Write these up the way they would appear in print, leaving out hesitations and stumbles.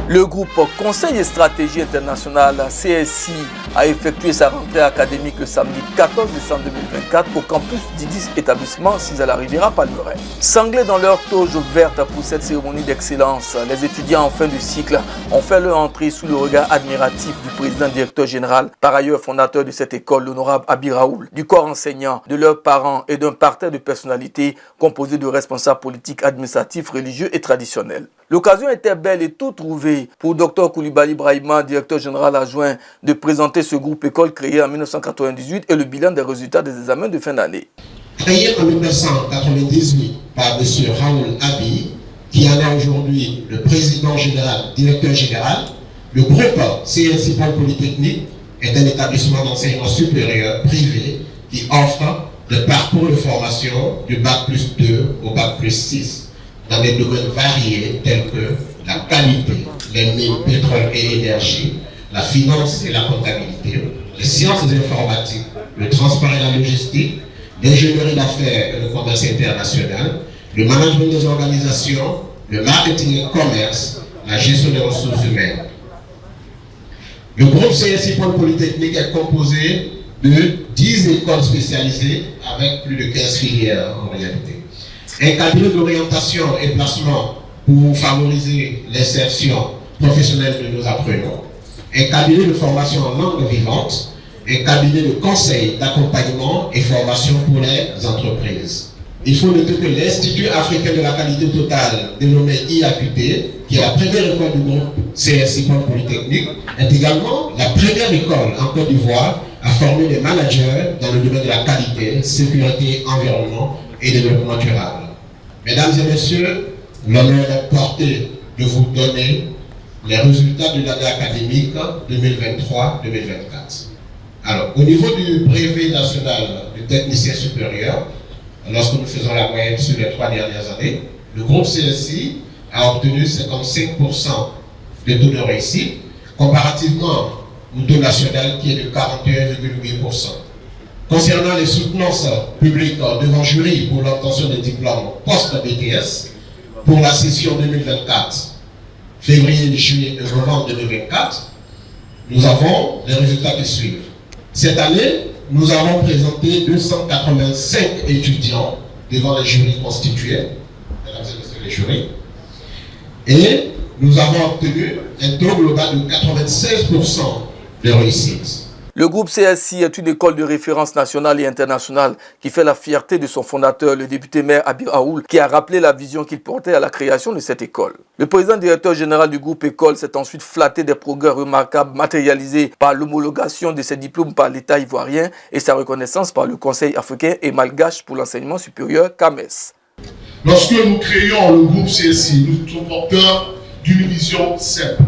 Le groupe Conseil et Stratégie Internationale CSI a effectué sa rentrée académique le samedi 14 décembre 2024 au campus d'Idis établissement Cisala Riviera Palmeraie. Sanglés dans leur toge verte pour cette cérémonie d'excellence, les étudiants en fin de cycle ont fait leur entrée sous le regard admiratif du président directeur général, par ailleurs fondateur de cette école, l'honorable Abi Raoul, du corps enseignant, de leurs parents et d'un parterre de personnalités composé de responsables politiques, administratifs, religieux et traditionnels. L'occasion était belle et tout trouvée pour Dr Koulibaly Brahima, directeur général adjoint, de présenter ce groupe école créé en 1998 et le bilan des résultats des examens de fin d'année. Créé en 1998 par M. Raoul Abi, qui en est aujourd'hui le président général, directeur général, le groupe CSI Polytechnique est un établissement d'enseignement supérieur privé qui offre des parcours de formation du Bac+2 au Bac+6 dans des domaines variés tels que la qualité, les mines, pétrole et énergie, la finance et la comptabilité, les sciences informatiques, le transport et la logistique, l'ingénierie d'affaires et le commerce international, le management des organisations, le marketing et le commerce, la gestion des ressources humaines. Le groupe CSI Polytechnique est composé de 10 écoles spécialisées avec plus de 15 filières en réalité. Un cabinet d'orientation et placement pour favoriser l'insertion professionnelle de nos apprenants. Un cabinet de formation en langue vivante. Un cabinet de conseil, d'accompagnement et formation pour les entreprises. Il faut noter que l'Institut africain de la qualité totale, dénommé IAQT, qui est la première école du groupe CSI Polytechnique, est également la première école en Côte d'Ivoire à former des managers dans le domaine de la qualité, sécurité, environnement et développement durable. Mesdames et messieurs, l'honneur est porté de vous donner les résultats de l'année académique 2023-2024. Alors, au niveau du brevet national du technicien supérieur, lorsque nous faisons la moyenne sur les 3 dernières années, le groupe CSI a obtenu 55% de taux de réussite, comparativement au taux national qui est de 41,8%. Concernant les soutenances publiques devant jury pour l'obtention des diplômes post-BTS, pour la session 2024, février, juillet et novembre 2024, nous avons les résultats qui suivent. Cette année, nous avons présenté 285 étudiants devant les jurys constitués, mesdames et messieurs les jurys, et nous avons obtenu un taux global de 96% de réussite. Le groupe CSI est une école de référence nationale et internationale qui fait la fierté de son fondateur, le député maire Abi Raoul, qui a rappelé la vision qu'il portait à la création de cette école. Le président directeur général du groupe école s'est ensuite flatté des progrès remarquables matérialisés par l'homologation de ses diplômes par l'État ivoirien et sa reconnaissance par le Conseil africain et malgache pour l'enseignement supérieur CAMES. Lorsque nous créons le groupe CSI, nous sommes porteurs d'une vision simple.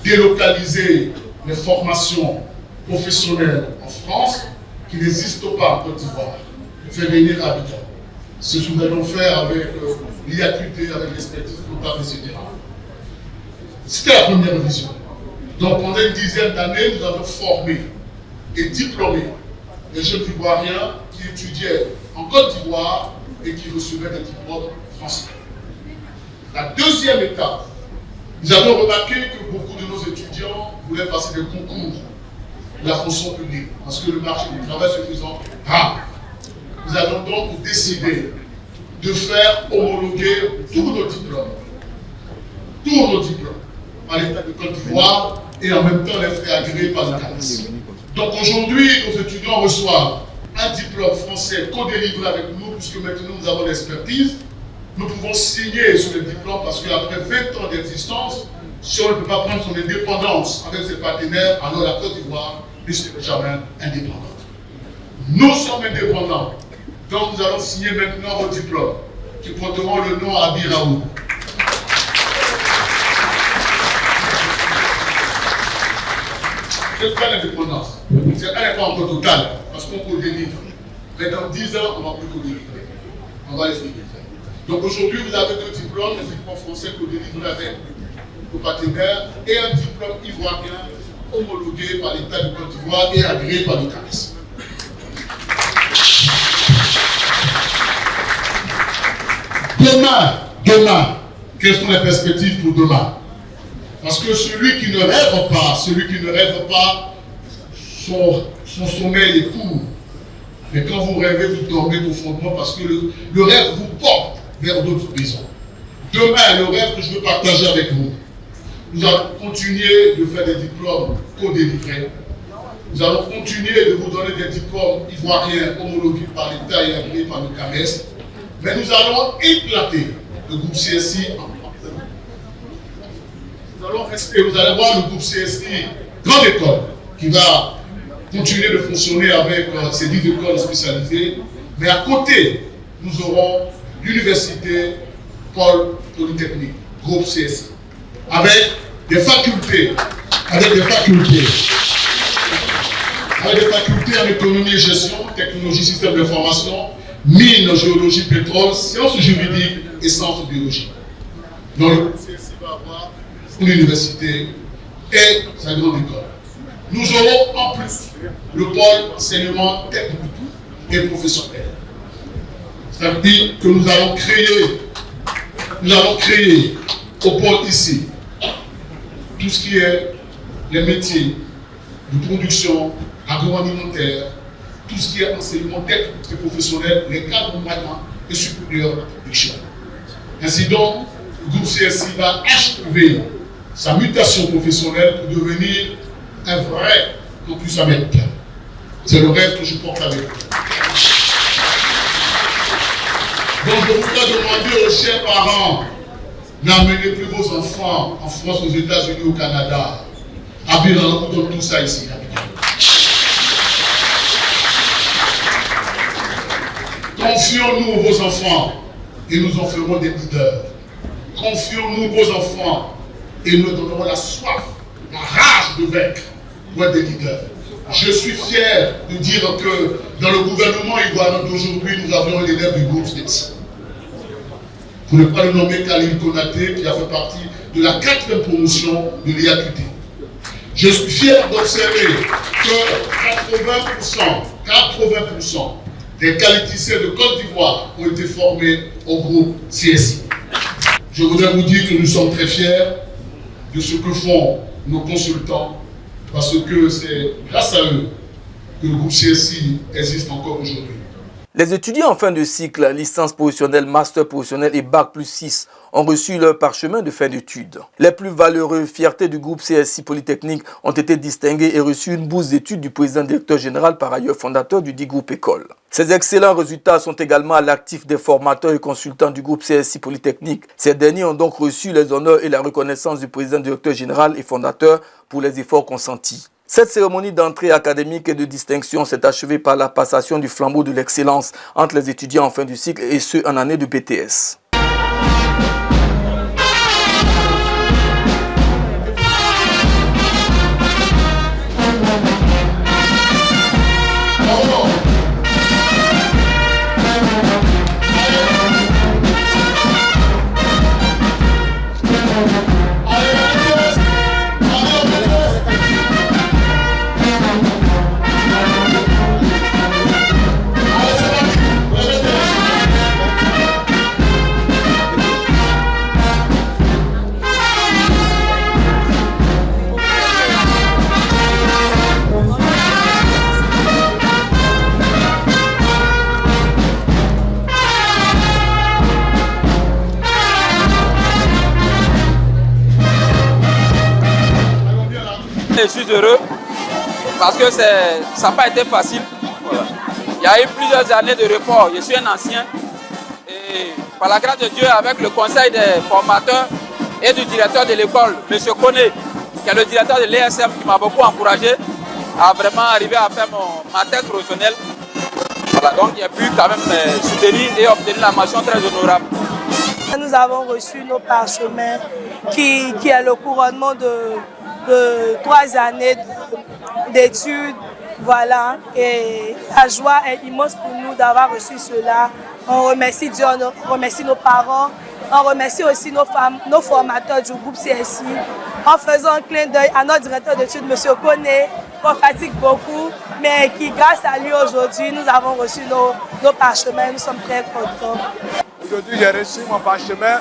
Délocaliser les formations professionnels en France qui n'existent pas en Côte d'Ivoire, faire venir à Abidjan. Ce que nous allons faire avec l'IAQT, avec l'expertise locale, etc. C'était la première vision. Donc pendant une dizaine d'années, nous avons formé et diplômé les jeunes Ivoiriens qui étudiaient en Côte d'Ivoire et qui recevaient des diplômes français. La deuxième étape, nous avons remarqué que beaucoup de nos étudiants voulaient passer des concours de la fonction publique, parce que le marché du travail se faisant rare. Nous avons donc décidé de faire homologuer tous nos diplômes par l'État de Côte d'Ivoire et en même temps les faire agréer par le CAMES. Donc aujourd'hui, nos étudiants reçoivent un diplôme français co-délivré avec nous, puisque maintenant nous avons l'expertise. Nous pouvons signer sur le diplôme parce qu'après 20 ans d'existence, si on ne peut pas prendre son indépendance avec ses partenaires, alors la Côte d'Ivoire ne sera jamais indépendante. Nous sommes indépendants, donc nous allons signer maintenant vos diplômes qui porteront le nom Abi Raoul. C'est pas l'indépendance, elle n'est pas encore totale, parce qu'on co-délivre. Mais dans 10 ans, on ne va plus co-délivrer. On va l'expliquer. Donc aujourd'hui, vous avez 2 diplômes, un diplôme français co-délivré avec vos partenaires et un diplôme ivoirien homologué par l'État de Côte d'Ivoire et agréé par le CAMES. Demain, quelles sont les perspectives pour demain? Parce que celui qui ne rêve pas, son sommeil est court. Mais quand vous rêvez, vous dormez profondément parce que le rêve vous porte vers d'autres horizons. Demain, le rêve que je veux partager avec vous, nous allons continuer de faire des diplômes co-délivrés. Nous allons continuer de vous donner des diplômes ivoiriens homologués par l'État et agréés par le CAMES. Mais nous allons éclater le groupe CSI en vous allez voir le groupe CSI Grande École qui va continuer de fonctionner avec ces 10 écoles spécialisées. Mais à côté, nous aurons l'université Paul Polytechnique, groupe CSI, avec des facultés en économie et gestion, technologie, système d'information, mines, géologie, pétrole, sciences juridiques et sciences biologiques. Donc le groupe CSI va avoir l'université et sa grande école. Nous aurons en plus le pôle enseignement technique et professionnel. C'est-à-dire que nous allons créer au pôle ici tout ce qui est les métiers de production agroalimentaire, tout ce qui est enseignement technique et professionnel, les cadres moyens et supérieurs d'échelle. Ainsi donc, le groupe CSI va achever sa mutation professionnelle pour devenir un vrai campus américain. C'est le rêve que je porte avec vous. Donc je voudrais demander aux chers parents, n'amenez plus vos enfants en France, aux États-Unis, au Canada. Abidjan, on vous donne tout ça ici. Confions-nous vos enfants et nous en ferons des leaders. Confions-nous vos enfants et nous donnerons la soif, la rage de vaincre pour être des leaders. Je suis fier de dire que dans le gouvernement ivoirien d'aujourd'hui, nous avions un leader du groupe CSI. Pour ne pas le nommer Khalil Konaté, qui a fait partie de la 4e promotion de l'IAQT. Je suis fier d'observer que 80% des qualiticiens de Côte d'Ivoire ont été formés au groupe CSI. Je voudrais vous dire que nous sommes très fiers de ce que font nos consultants, parce que c'est grâce à eux que le groupe CSI existe encore aujourd'hui. Les étudiants en fin de cycle, licence professionnelle, master professionnel et bac plus 6 ont reçu leur parchemin de fin d'études. Les plus valeureux fiertés du groupe CSI Polytechnique ont été distingués et reçu une bourse d'études du président directeur général, par ailleurs fondateur du dit groupe école. Ces excellents résultats sont également à l'actif des formateurs et consultants du groupe CSI Polytechnique. Ces derniers ont donc reçu les honneurs et la reconnaissance du président directeur général et fondateur pour les efforts consentis. Cette cérémonie d'entrée académique et de distinction s'est achevée par la passation du flambeau de l'excellence entre les étudiants en fin du cycle et ceux en année de BTS. Je suis heureux parce que ça n'a pas été facile. Il y a eu plusieurs années de report. Je suis un ancien et par la grâce de Dieu, avec le conseil des formateurs et du directeur de l'école, M. Koné, qui est le directeur de l'ESM, qui m'a beaucoup encouragé à vraiment arriver à faire ma thèse professionnelle. Voilà, donc j'ai pu quand même soutenir et obtenir la mention très honorable. Nous avons reçu nos parchemins qui est le couronnement de 3 années d'études. Voilà, et la joie est immense pour nous d'avoir reçu cela. On remercie Dieu, on remercie nos parents, on remercie aussi nos femmes, nos formateurs du groupe CSI, en faisant un clin d'œil à notre directeur d'études, M. Koné, qu'on fatigue beaucoup, mais qui, grâce à lui aujourd'hui, nous avons reçu nos parchemins. Nous sommes très contents. Aujourd'hui, j'ai reçu mon parchemin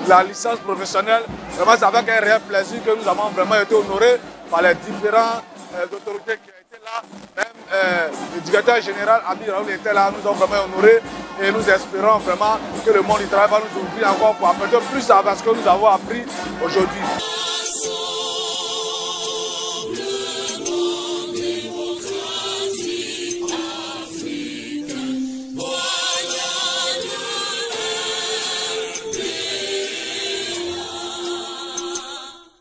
de la licence professionnelle. Vraiment, c'est avec un réel plaisir que nous avons vraiment été honorés par les différentes autorités qui ont été là. Même le directeur général, Abi Raoul, était là, nous avons vraiment honorés et nous espérons vraiment que le monde du travail va nous ouvrir encore pour apporter plus à ce que nous avons appris aujourd'hui.